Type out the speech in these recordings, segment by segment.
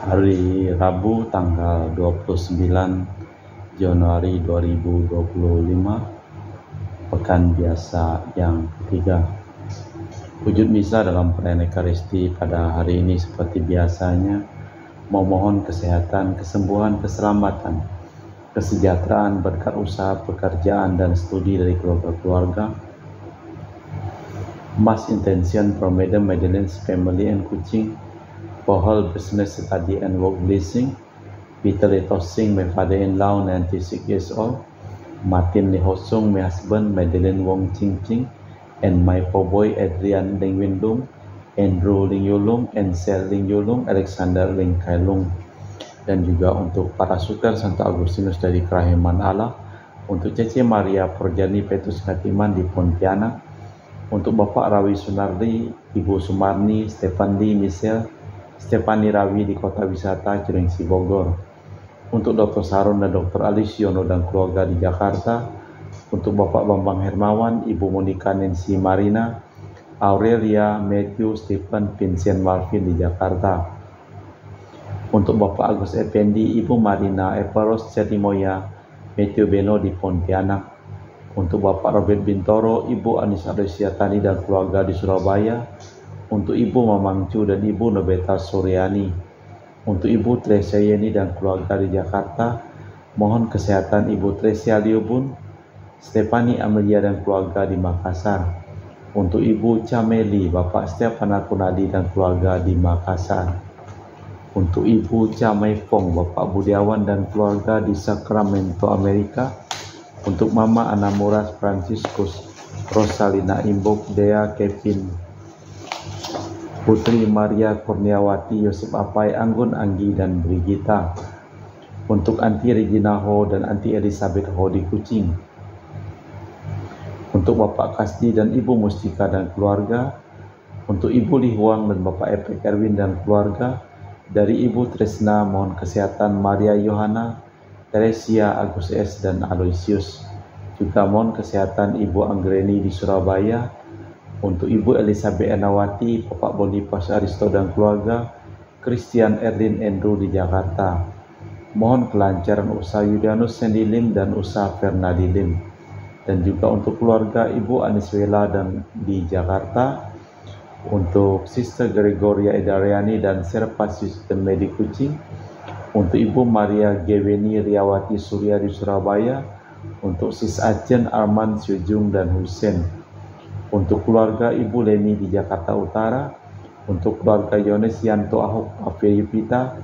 Hari Rabu tanggal 29 Januari 2025, Pekan Biasa yang ketiga. Wujud misa dalam perayaan Ekaristi pada hari ini seperti biasanya memohon kesehatan, kesembuhan, keselamatan, kesejahteraan, berkat usaha, pekerjaan, dan studi dari keluarga-keluarga. Mass intention from Madam Madeleine's family and Kuching, for whole business study and work blessing. Peter Lee Tossing, my father-in-law, 96 years old. Martin Lee Hosung, my husband, Madeleine Wong Ching Ching, and my poor boy Adrian Ling Win Lung, Andrew Ling Yulung, and Sel Ling Yulung, Alexander Ling Kai Lung. Dan juga untuk para suker Santo Agustinus dari Kerahiman Allah, untuk Cece Maria Porjani Petrus Katiman di Pontianak, untuk Bapak Rawi Sunardi, Ibu Sumarni, Stefan Lee Michelle, Stefani Rawi di Kota Wisata Cilengsi Bogor, untuk Dr. Saron dan Dr. Alisiono dan keluarga di Jakarta, untuk Bapak Bambang Hermawan, Ibu Monika Nancy Marina, Aurelia, Matthew, Stephen, Vincent Malvin di Jakarta, untuk Bapak Agus Effendi, Ibu Marina Eparos Cerimoya, Matthew Beno di Pontianak, untuk Bapak Robert Bintoro, Ibu Anissa Resiatani dan keluarga di Surabaya, untuk Ibu Mamang Cu dan Ibu Nobeta Suryani, untuk Ibu Tresia Yeni dan keluarga di Jakarta, mohon kesehatan Ibu Tresia Liubun, Stefani Amelia dan keluarga di Makassar, untuk Ibu Cameli, Bapak Stefana Kunadi dan keluarga di Makassar, untuk Ibu Camai Fong, Bapak Budiawan dan keluarga di Sacramento, Amerika, untuk Mama Ana Muras Franciscus, Rosalina Imbok, Dea Kevin, Putri Maria Kurniawati, Yosep Apai, Anggun Anggi, dan Brigita, untuk Anti Regina Ho dan Anti Elizabeth Ho di Kuching, untuk Bapak Kasdi dan Ibu Mustika dan keluarga, untuk Ibu Li Huang dan Bapak Epek Erwin dan keluarga, dari Ibu Tresna mohon kesehatan Maria Yohana, Teresia, Agus S, dan Aloysius. Juga mohon kesehatan Ibu Anggreni di Surabaya, untuk Ibu Elizabeth Enawati, Bapak Boniface Aristo dan keluarga, Christian Erlin Andrew di Jakarta. Mohon kelancaran usaha Yulianus Sendilim dan usaha Fernadilim. Dan juga untuk keluarga Ibu Aniswela dan di Jakarta, untuk Sister Gregoria Edariani dan Servasius Teme di Kuching, untuk Ibu Maria Geweni Riawati Surya di Surabaya, untuk Sis Ajen Arman Syujung dan Husen, untuk keluarga Ibu Leni di Jakarta Utara, untuk keluarga Yones Yanto Ahok Afia Yupita,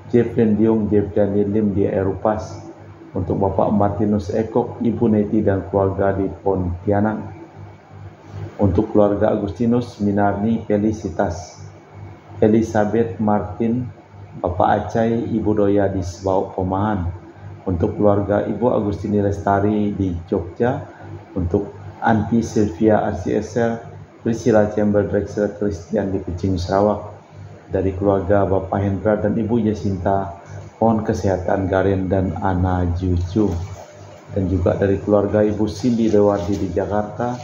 Jefren Diung, Jefren Lim di Erupas, untuk Bapak Martinus Ekok, Ibu Neti dan keluarga di Pontianak, untuk keluarga Agustinus Minarni Felicitas, Elizabeth Martin, Bapak Acai, Ibu Doya di Sebau Pemahan, untuk keluarga Ibu Agustini Lestari di Jogja, untuk Anti Sylvia RCSL, Priscilla Chamber Drexel Christian di Kuching Sarawak, dari keluarga Bapak Hendra dan Ibu Jacinta, mohon kesehatan Garen dan Ana Juju, dan juga dari keluarga Ibu Cindy Dewardi di Jakarta,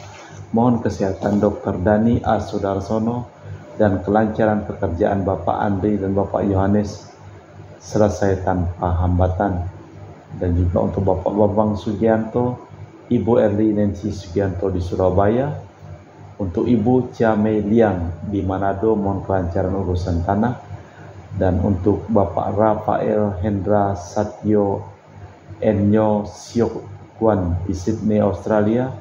mohon kesehatan Dr. Dani A. Sudarsono, dan kelancaran pekerjaan Bapak Andri dan Bapak Yohanes selesai tanpa hambatan. Dan juga untuk Bapak Bambang Sugianto, Ibu Erli Nancy Sugianto di Surabaya, untuk Ibu Chia Mei Liang di Manado, mohon kelancaran urusan tanah. Dan untuk Bapak Rafael Hendra Satyo Enyo Siok Kwan di Sydney, Australia,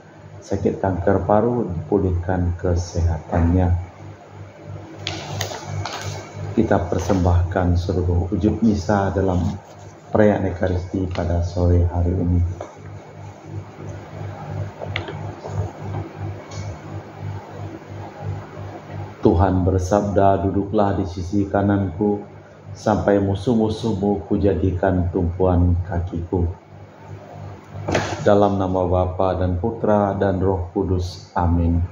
sakit kanker paru, dipulihkan kesehatannya. Kita persembahkan seluruh wujud misa dalam perayaan Ekaristi pada sore hari ini. Tuhan bersabda, duduklah di sisi kananku, sampai musuh-musuhmu kujadikan tumpuan kakiku. Dalam nama Bapa dan Putra dan Roh Kudus. Amin.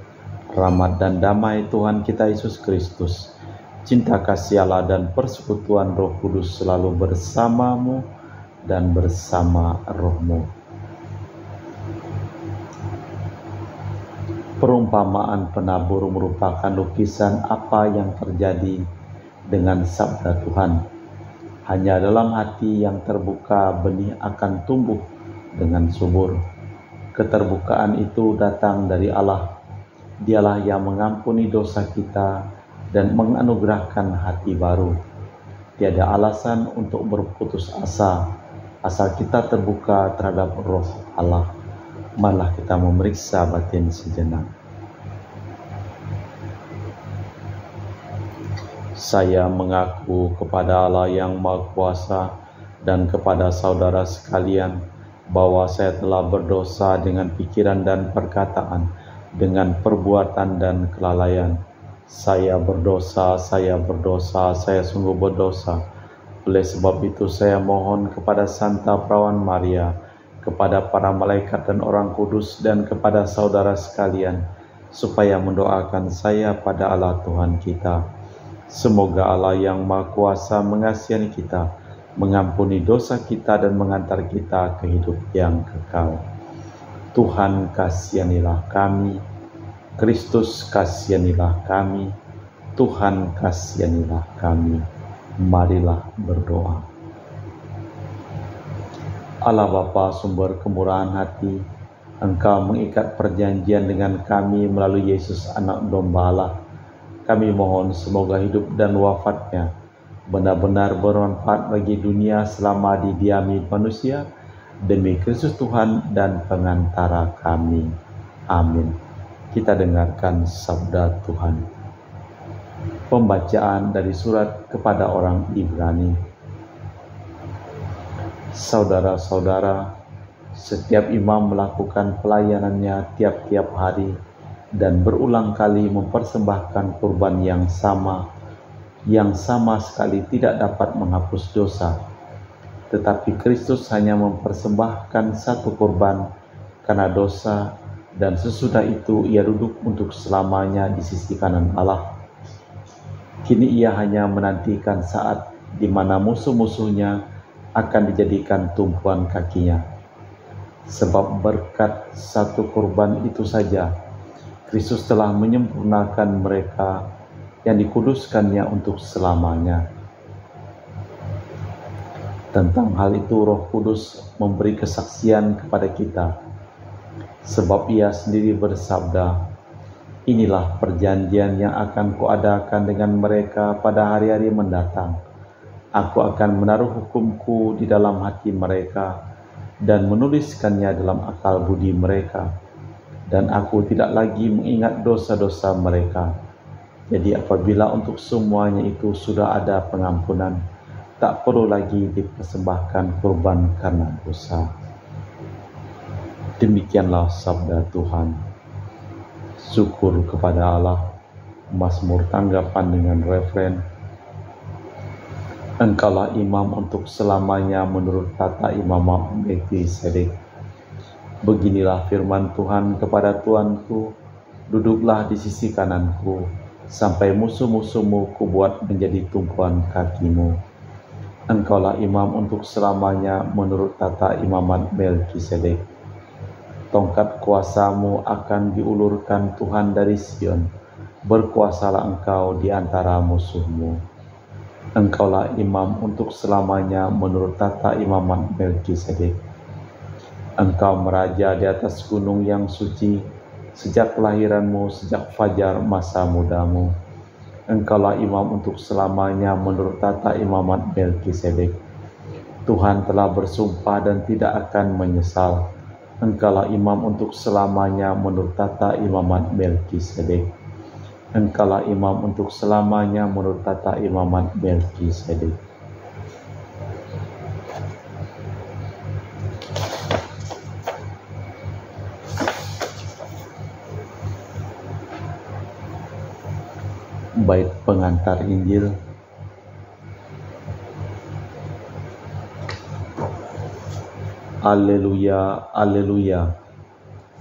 Rahmat dan damai Tuhan kita Yesus Kristus, cinta kasih Allah dan persekutuan Roh Kudus selalu bersamamu dan bersama rohmu. Perumpamaan penabur merupakan lukisan apa yang terjadi dengan sabda Tuhan. Hanya dalam hati yang terbuka benih akan tumbuh dengan subur. Keterbukaan itu datang dari Allah. Dialah yang mengampuni dosa kita dan menganugerahkan hati baru. Tiada alasan untuk berputus asa, asal kita terbuka terhadap Roh Allah. Marilah kita memeriksa batin sejenak. Saya mengaku kepada Allah yang Maha Kuasa dan kepada saudara sekalian bahwa saya telah berdosa dengan pikiran dan perkataan, dengan perbuatan dan kelalaian. Saya berdosa, saya sungguh berdosa. Oleh sebab itu saya mohon kepada Santa Perawan Maria, kepada para malaikat dan orang kudus, dan kepada saudara sekalian, supaya mendoakan saya pada Allah Tuhan kita. Semoga Allah yang Maha Kuasa mengasihi kita, mengampuni dosa kita dan mengantar kita ke hidup yang kekal. Tuhan kasihanilah kami, Kristus kasihanilah kami, Tuhan kasihanilah kami. Marilah berdoa. Allah Bapa sumber kemurahan hati, Engkau mengikat perjanjian dengan kami melalui Yesus anak domba Allah. Kami mohon semoga hidup dan wafatnya benar-benar bermanfaat bagi dunia selama didiami manusia, demi Kristus Tuhan dan pengantara kami. Amin. Kita dengarkan sabda Tuhan. Pembacaan dari surat kepada orang Ibrani. Saudara-saudara, setiap imam melakukan pelayanannya tiap-tiap hari dan berulang kali mempersembahkan kurban yang sama sekali tidak dapat menghapus dosa. Tetapi Kristus hanya mempersembahkan satu kurban karena dosa, dan sesudah itu ia duduk untuk selamanya di sisi kanan Allah. Kini ia hanya menantikan saat di mana musuh-musuhnya akan dijadikan tumpuan kakinya. Sebab berkat satu kurban itu saja, Kristus telah menyempurnakan mereka yang dikuduskannya untuk selamanya. Tentang hal itu Roh Kudus memberi kesaksian kepada kita, sebab ia sendiri bersabda, "Inilah perjanjian yang akan kuadakan dengan mereka pada hari-hari mendatang. Aku akan menaruh hukumku di dalam hati mereka dan menuliskannya dalam akal budi mereka. Dan aku tidak lagi mengingat dosa-dosa mereka." Jadi apabila untuk semuanya itu sudah ada pengampunan, tak perlu lagi dipersembahkan kurban karena dosa. Demikianlah sabda Tuhan. Syukur kepada Allah. Mazmur tanggapan dengan referen, Engkaulah imam untuk selamanya menurut tata imamat Melkisedek. Beginilah firman Tuhan kepada Tuanku, duduklah di sisi kananku, sampai musuh-musuhmu kubuat menjadi tumpuan kakimu. Engkaulah imam untuk selamanya menurut tata imamat Melkisedek. Tongkat kuasamu akan diulurkan Tuhan dari Sion, berkuasalah engkau di antara musuhmu. Engkaulah imam untuk selamanya menurut tata imamat Melkisedek. Engkau meraja di atas gunung yang suci, sejak kelahiranmu, sejak fajar masa mudamu. Engkaulah imam untuk selamanya menurut tata imamat Melkisedek. Tuhan telah bersumpah dan tidak akan menyesal. Engkaulah imam untuk selamanya menurut tata imamat Melkisedek. Engkaulah imam untuk selamanya menurut tata imamat Melkisedek. Bait pengantar Injil. Haleluya, haleluya.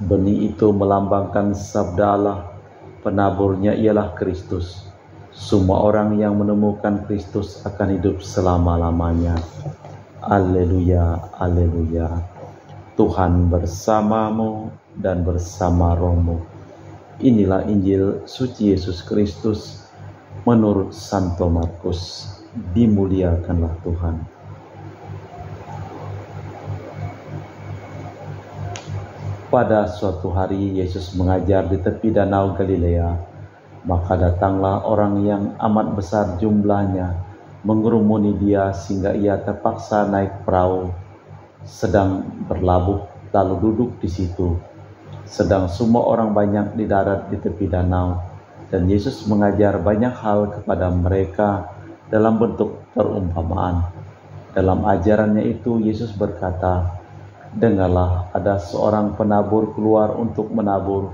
Benih itu melambangkan sabda Allah, penaburnya ialah Kristus. Semua orang yang menemukan Kristus akan hidup selama-lamanya. Haleluya, haleluya. Tuhan bersamamu dan bersama rohmu. Inilah Injil suci Yesus Kristus menurut Santo Markus. dimuliakanlah Tuhan. Pada suatu hari Yesus mengajar di tepi danau Galilea, maka datanglah orang yang amat besar jumlahnya mengerumuni dia sehingga ia terpaksa naik perahu sedang berlabuh lalu duduk di situ. Sedang semua orang banyak di darat di tepi danau, dan Yesus mengajar banyak hal kepada mereka dalam bentuk perumpamaan. Dalam ajarannya itu Yesus berkata, "Dengarlah, ada seorang penabur keluar untuk menabur.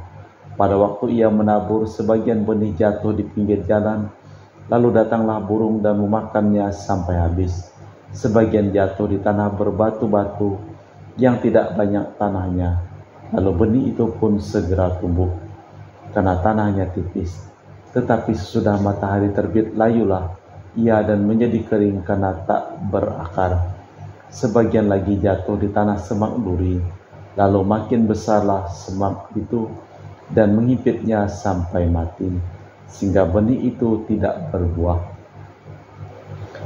Pada waktu ia menabur, sebagian benih jatuh di pinggir jalan, lalu datanglah burung dan memakannya sampai habis. Sebagian jatuh di tanah berbatu-batu yang tidak banyak tanahnya, lalu benih itu pun segera tumbuh, karena tanahnya tipis. Tetapi sesudah matahari terbit, layulah ia dan menjadi kering karena tak berakar. Sebagian lagi jatuh di tanah semak duri, lalu makin besarlah semak itu dan menghimpitnya sampai mati, sehingga benih itu tidak berbuah.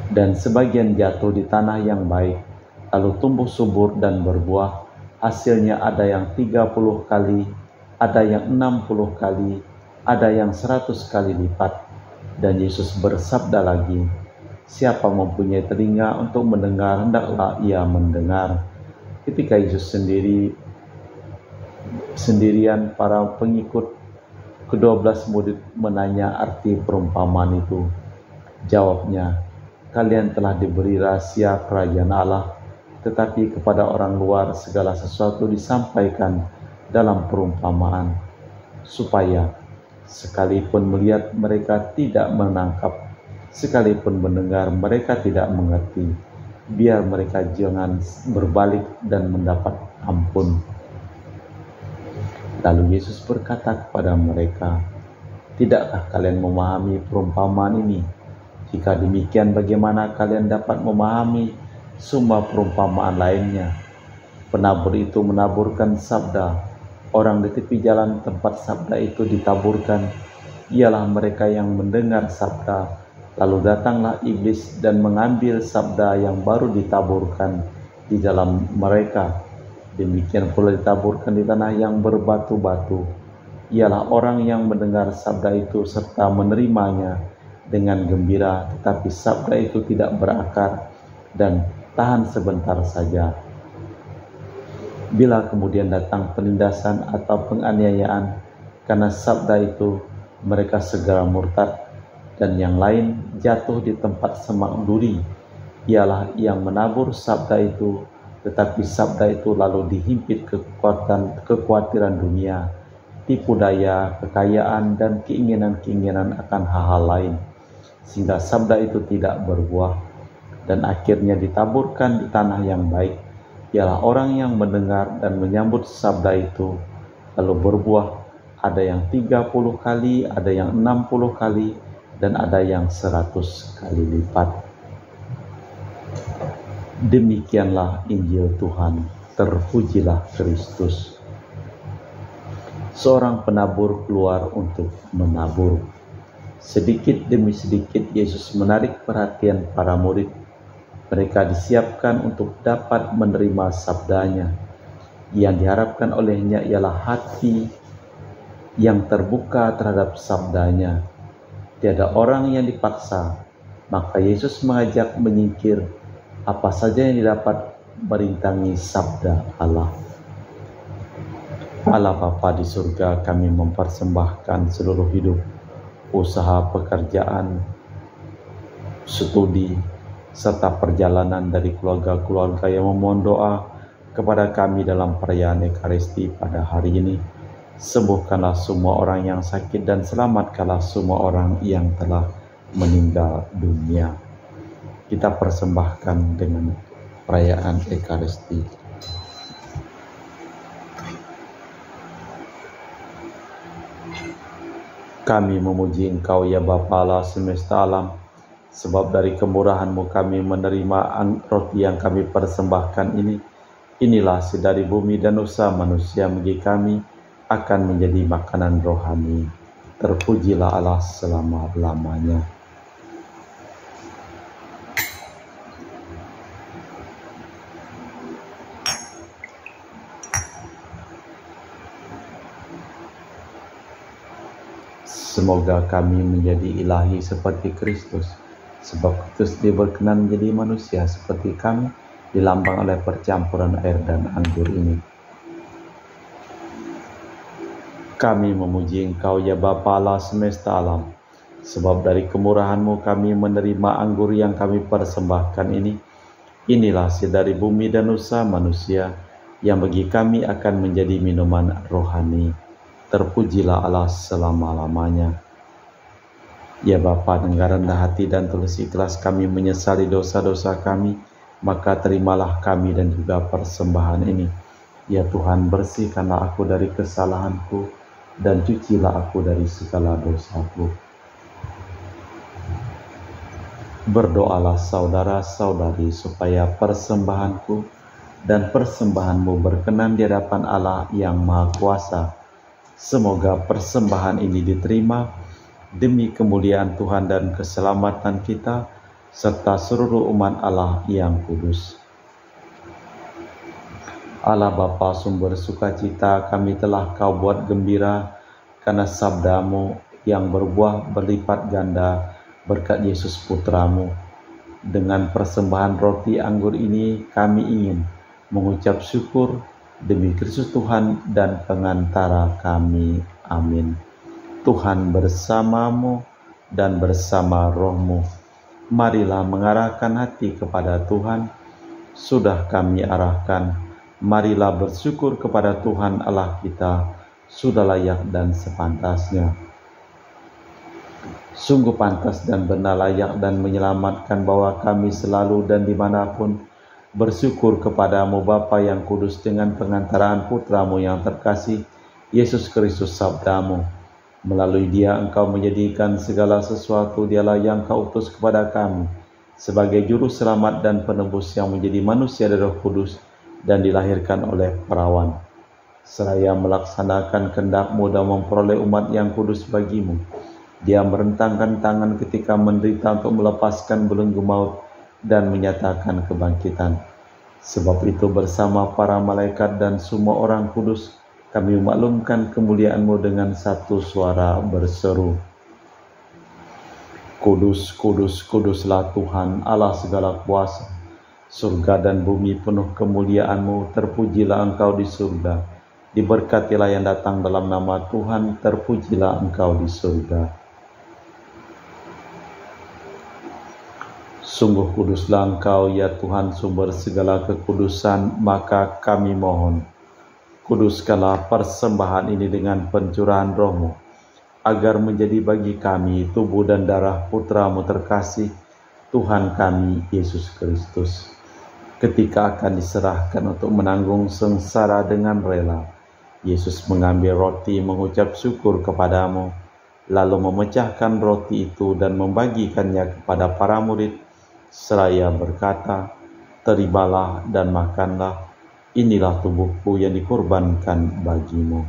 Dan sebagian jatuh di tanah yang baik, lalu tumbuh subur dan berbuah. Hasilnya ada yang 30 kali, ada yang 60 kali, ada yang 100 kali lipat." Dan Yesus bersabda lagi, "Siapa mempunyai telinga untuk mendengar, hendaklah ia mendengar." Ketika Yesus sendirian, para pengikut ke-12 murid menanya arti perumpamaan itu. Jawabnya, "Kalian telah diberi rahasia kerajaan Allah, tetapi kepada orang luar segala sesuatu disampaikan dalam perumpamaan, supaya sekalipun melihat mereka tidak menangkap, sekalipun mendengar mereka tidak mengerti, biar mereka jangan berbalik dan mendapat ampun." Lalu Yesus berkata kepada mereka, "Tidakkah kalian memahami perumpamaan ini? Jika demikian, bagaimana kalian dapat memahami semua perumpamaan lainnya?" Penabur itu menaburkan sabda. Orang di tepi jalan tempat sabda itu ditaburkan ialah mereka yang mendengar sabda. Lalu datanglah iblis dan mengambil sabda yang baru ditaburkan di dalam mereka. Demikian pula ditaburkan di tanah yang berbatu-batu. Ialah orang yang mendengar sabda itu serta menerimanya dengan gembira, tetapi sabda itu tidak berakar dan tahan sebentar saja. Bila kemudian datang penindasan atau penganiayaan karena sabda itu, mereka segera murtad. Dan yang lain jatuh di tempat semak duri, ialah yang menabur sabda itu, tetapi sabda itu lalu dihimpit kekhawatiran dunia, tipu daya, kekayaan, dan keinginan-keinginan akan hal-hal lain, sehingga sabda itu tidak berbuah. Dan akhirnya ditaburkan di tanah yang baik, ialah orang yang mendengar dan menyambut sabda itu, lalu berbuah, ada yang 30 kali, ada yang 60 kali, dan ada yang 100 kali lipat. Demikianlah Injil Tuhan, terpujilah Kristus. Seorang penabur keluar untuk menabur. Sedikit demi sedikit Yesus menarik perhatian para murid. Mereka disiapkan untuk dapat menerima sabdanya. Yang diharapkan olehnya ialah hati yang terbuka terhadap sabdanya. Tiada orang yang dipaksa, maka Yesus mengajak menyingkir apa saja yang didapat merintangi sabda Allah. Allah Bapa di surga, kami mempersembahkan seluruh hidup, usaha, pekerjaan, studi, serta perjalanan dari keluarga-keluarga yang memohon doa kepada kami dalam perayaan Ekaristi pada hari ini. Sembuhkanlah semua orang yang sakit dan selamatkanlah semua orang yang telah meninggal dunia. Kita persembahkan dengan perayaan Ekaristi. Kami memuji Engkau ya Bapa Allah semesta alam, sebab dari kemurahan-Mu kami menerima roti yang kami persembahkan ini. Inilah hasil dari bumi dan usaha manusia bagi kami akan menjadi makanan rohani. Terpujilah Allah selama-lamanya. Semoga kami menjadi ilahi seperti Kristus, sebab Kristus dia berkenan menjadi manusia seperti kami, dilambang oleh percampuran air dan anggur ini. Kami memuji Engkau ya Bapa Allah semesta alam, sebab dari kemurahan-Mu kami menerima anggur yang kami persembahkan ini. Inilah hasil dari bumi dan usaha manusia, yang bagi kami akan menjadi minuman rohani. Terpujilah Allah selama-lamanya. Ya Bapa, dengan rendah hati dan tulus ikhlas kami menyesali dosa-dosa kami, maka terimalah kami dan juga persembahan ini. Ya Tuhan, bersihkanlah aku dari kesalahanku, dan cucilah aku dari segala dosaku. Berdoalah saudara-saudari supaya persembahanku dan persembahanmu berkenan di hadapan Allah yang Maha Kuasa. Semoga persembahan ini diterima demi kemuliaan Tuhan dan keselamatan kita, serta seluruh umat Allah yang kudus. Allah Bapa sumber sukacita, kami telah Kau buat gembira karena sabda-Mu yang berbuah berlipat ganda berkat Yesus Putra-Mu. Dengan persembahan roti anggur ini kami ingin mengucap syukur demi Kristus Tuhan dan pengantara kami. Amin. Tuhan bersamamu dan bersama rohmu. Marilah mengarahkan hati kepada Tuhan. Sudah kami arahkan. Marilah bersyukur kepada Tuhan Allah kita, sudah layak dan sepantasnya. Sungguh pantas dan benar, layak dan menyelamatkan bahwa kami selalu dan dimanapun bersyukur kepadamu Bapa yang kudus, dengan pengantaraan Putramu yang terkasih, Yesus Kristus sabdamu. Melalui Dia Engkau menjadikan segala sesuatu. Dialah yang Kau utus kepada kami sebagai juru selamat dan penebus yang menjadi manusia dari Roh Kudus dan dilahirkan oleh perawan, seraya melaksanakan kehendak-Mu dan memperoleh umat yang kudus bagimu. Dia merentangkan tangan ketika menderita untuk melepaskan belenggu maut dan menyatakan kebangkitan. Sebab itu bersama para malaikat dan semua orang kudus, kami memaklumkan kemuliaan-Mu dengan satu suara berseru, Kudus, kudus, kuduslah Tuhan Allah segala kuasa. Surga dan bumi penuh kemuliaan-Mu. Terpujilah Engkau di surga. Diberkatilah yang datang dalam nama Tuhan. Terpujilah Engkau di surga. Sungguh kuduslah Engkau ya Tuhan, sumber segala kekudusan. Maka kami mohon, kuduskanlah persembahan ini dengan pencurahan Roh-Mu, agar menjadi bagi kami tubuh dan darah Putra-Mu terkasih, Tuhan kami Yesus Kristus. Ketika akan diserahkan untuk menanggung sengsara dengan rela, Yesus mengambil roti, mengucap syukur kepadamu, lalu memecahkan roti itu dan membagikannya kepada para murid, seraya berkata, terimalah dan makanlah, inilah tubuhku yang dikorbankan bagimu.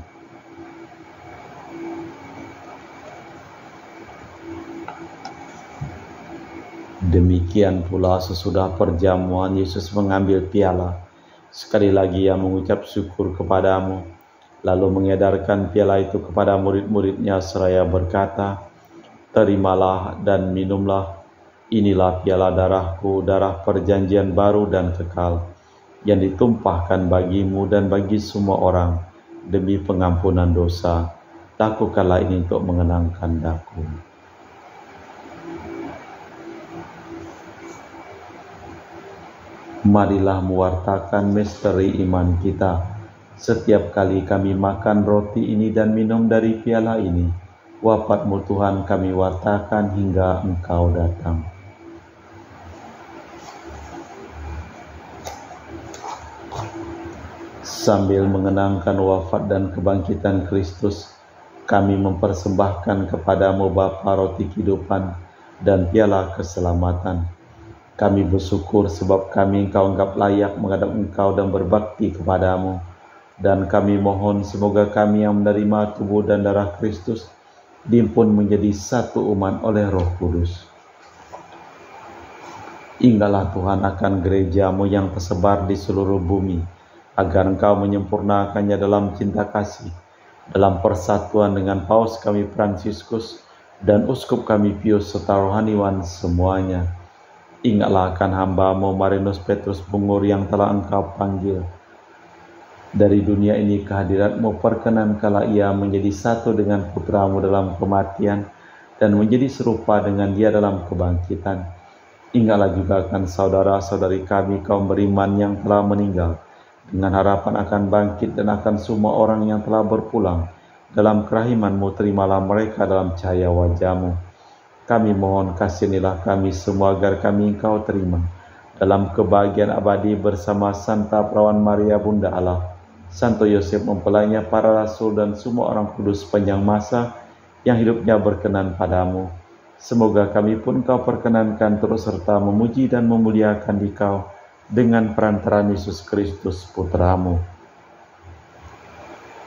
Demikian pula sesudah perjamuan Yesus mengambil piala. Sekali lagi Ia mengucap syukur kepadamu, lalu mengedarkan piala itu kepada murid-murid-Nya seraya berkata, terimalah dan minumlah, inilah piala darahku, darah perjanjian baru dan kekal, yang ditumpahkan bagimu dan bagi semua orang demi pengampunan dosa. Lakukanlah ini untuk mengenangkan Aku. Marilah mewartakan misteri iman kita. Setiap kali kami makan roti ini dan minum dari piala ini, wafat-Mu Tuhan kami wartakan hingga Engkau datang. Sambil mengenangkan wafat dan kebangkitan Kristus, kami mempersembahkan kepadamu Bapa roti kehidupan dan piala keselamatan. Kami bersyukur sebab kami Engkau anggap layak menghadap Engkau dan berbakti kepadamu. Dan kami mohon semoga kami yang menerima tubuh dan darah Kristus diimpun menjadi satu umat oleh Roh Kudus. Ingatlah Tuhan akan gereja-Mu yang tersebar di seluruh bumi, agar Engkau menyempurnakannya dalam cinta kasih, dalam persatuan dengan Paus kami Fransiskus, dan uskup kami Pius serta rohaniwan semuanya. Ingatlah akan hamba-Mu Marinus Petrus Bungur yang telah Engkau panggil dari dunia ini ke hadirat-Mu. Perkenankanlah ia menjadi satu dengan putra-Mu dalam kematian dan menjadi serupa dengan Dia dalam kebangkitan. Ingatlah juga akan saudara-saudari kami kaum beriman yang telah meninggal, dengan harapan akan bangkit, dan akan semua orang yang telah berpulang. Dalam kerahiman-Mu terimalah mereka dalam cahaya wajah-Mu. Kami mohon kasihanilah kami semua agar kami Engkau terima dalam kebahagiaan abadi bersama Santa Perawan Maria Bunda Allah, Santo Yosef mempelainya, para rasul, dan semua orang kudus sepanjang masa yang hidupnya berkenan padamu. Semoga kami pun Kau perkenankan terus serta memuji dan memuliakan Dikau dengan perantaraan Yesus Kristus Putra-Mu.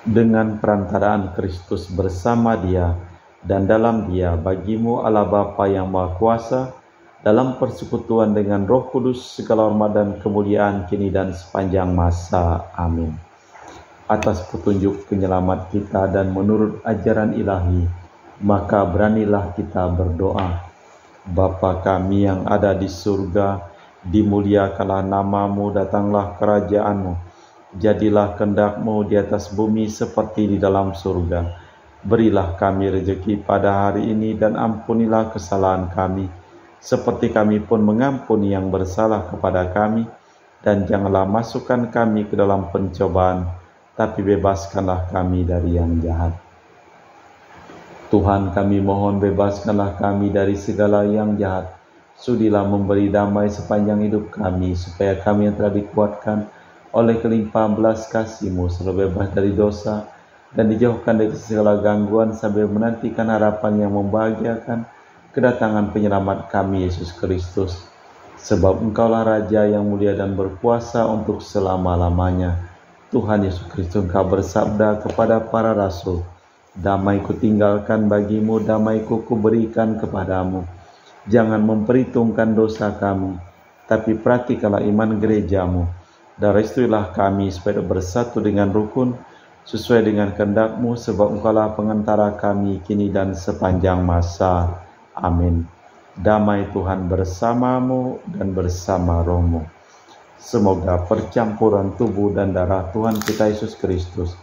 Dengan perantaraan Kristus bersama Dia dan dalam Dia, bagi-Mu Allah Bapa yang Maha Kuasa, dalam persekutuan dengan Roh Kudus, segala hormat dan kemuliaan kini dan sepanjang masa. Amin. Atas petunjuk penyelamat kita dan menurut ajaran ilahi, maka beranilah kita berdoa. Bapa kami yang ada di surga, dimuliakanlah nama-Mu, datanglah kerajaan-Mu, jadilah kehendak-Mu di atas bumi seperti di dalam surga. Berilah kami rezeki pada hari ini, dan ampunilah kesalahan kami, seperti kami pun mengampuni yang bersalah kepada kami. Dan janganlah masukkan kami ke dalam pencobaan, tapi bebaskanlah kami dari yang jahat. Tuhan, kami mohon bebaskanlah kami dari segala yang jahat. Sudilah memberi damai sepanjang hidup kami, supaya kami yang telah dikuatkan oleh kelimpahan belas kasih-Mu selalu bebas dari dosa dan dijauhkan dari segala gangguan, sambil menantikan harapan yang membahagiakan kedatangan penyelamat kami, Yesus Kristus. Sebab Engkaulah Raja yang mulia dan berkuasa untuk selama-lamanya. Tuhan Yesus Kristus, Engkau bersabda kepada para rasul, damai kutinggalkan bagimu, damai kuberikan kepadamu. Jangan memperhitungkan dosa kami, tapi perhatikanlah iman gereja-Mu, dan restuilah kami supaya bersatu dengan rukun sesuai dengan kehendak-Mu, sebab Engkaulah pengantara kami kini dan sepanjang masa. Amin. Damai Tuhan bersamamu dan bersama rohmu. Semoga percampuran tubuh dan darah Tuhan kita Yesus Kristus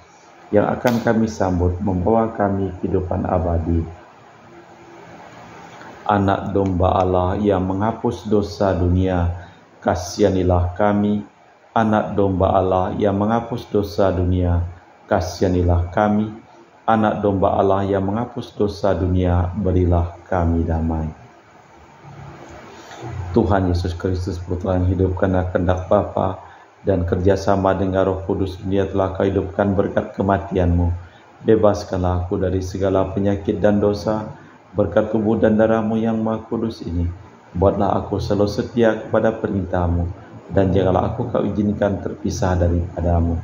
yang akan kami sambut membawa kami kehidupan abadi. Anak domba Allah yang menghapus dosa dunia, kasihanilah kami. Anak domba Allah yang menghapus dosa dunia, kasihanilah kami. Anak domba Allah yang menghapus dosa dunia, berilah kami damai. Tuhan Yesus Kristus, Putra yang hidup karena kehendak Bapa dan kerjasama dengan Roh Kudus, Dia telah Kau hidupkan berkat kematian-Mu. Bebaskanlah aku dari segala penyakit dan dosa, berkat tubuh dan darah-Mu yang Maha Kudus ini. Buatlah aku selalu setia kepada perintah-Mu, dan janganlah aku Kau izinkan terpisah daripada-Mu.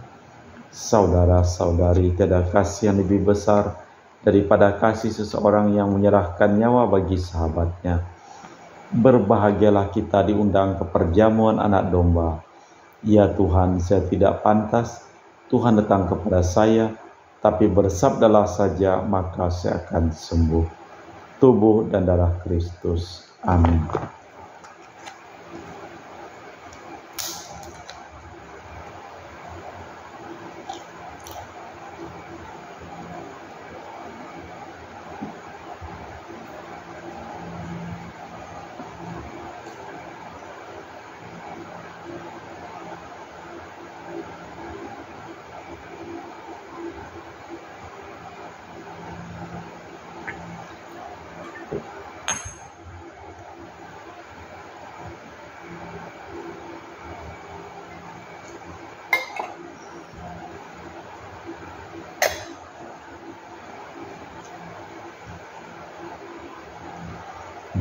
Saudara-saudari, tiada kasih yang lebih besar daripada kasih seseorang yang menyerahkan nyawa bagi sahabatnya. Berbahagialah kita diundang ke perjamuan anak domba. Ya Tuhan, saya tidak pantas Tuhan datang kepada saya, tapi bersabdalah saja, maka saya akan sembuh. Tubuh dan darah Kristus. Amin.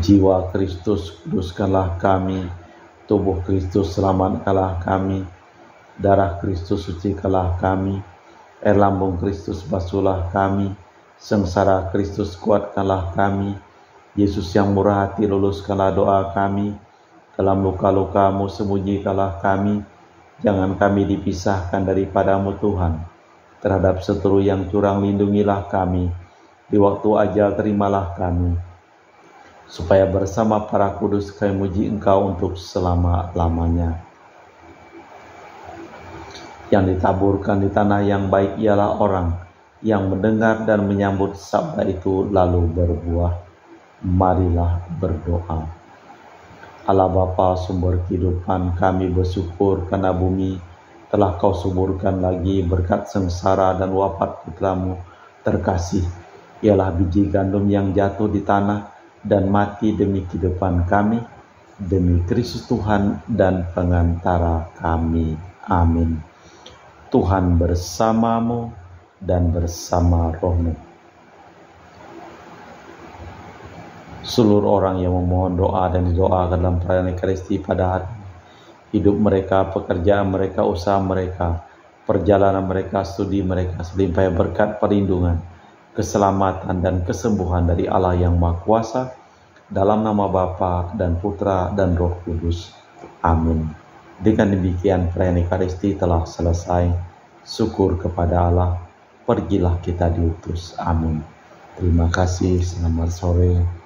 Jiwa Kristus, kuduskanlah kami. Tubuh Kristus, selamatkanlah kami. Darah Kristus, sucikanlah kami. Air lambung Kristus, basuhlah kami. Sengsara Kristus, kuatkanlah kami. Yesus yang murah hati, luluskanlah doa kami. Dalam luka-luka-Mu, sembunyikanlah kami. Jangan kami dipisahkan daripada-Mu Tuhan. Terhadap seteru yang curang, lindungilah kami. di waktu ajal terimalah kami, supaya bersama para kudus kami muji Engkau untuk selama-lamanya. Yang ditaburkan di tanah yang baik ialah orang yang mendengar dan menyambut sabda itu lalu berbuah. Marilah berdoa. Allah Bapa sumber kehidupan, kami bersyukur karena bumi telah Kau suburkan lagi berkat sengsara dan wafat putramu terkasih. Ialah biji gandum yang jatuh di tanah dan mati demi kehidupan kami, demi Kristus Tuhan dan pengantara kami. Amin. Tuhan bersamamu dan bersama rohmu. Seluruh orang yang memohon doa dan didoakan dalam perayaan Ekaristi pada hari ini, hidup mereka, pekerjaan mereka, usaha mereka, perjalanan mereka, studi mereka, selimpah berkat perlindungan, keselamatan dan kesembuhan dari Allah yang Maha Kuasa, dalam nama Bapa dan Putra dan Roh Kudus. Amin. Dengan demikian perayaan Ekaristi telah selesai. Syukur kepada Allah. Pergilah kita diutus. Amin. Terima kasih. Selamat sore.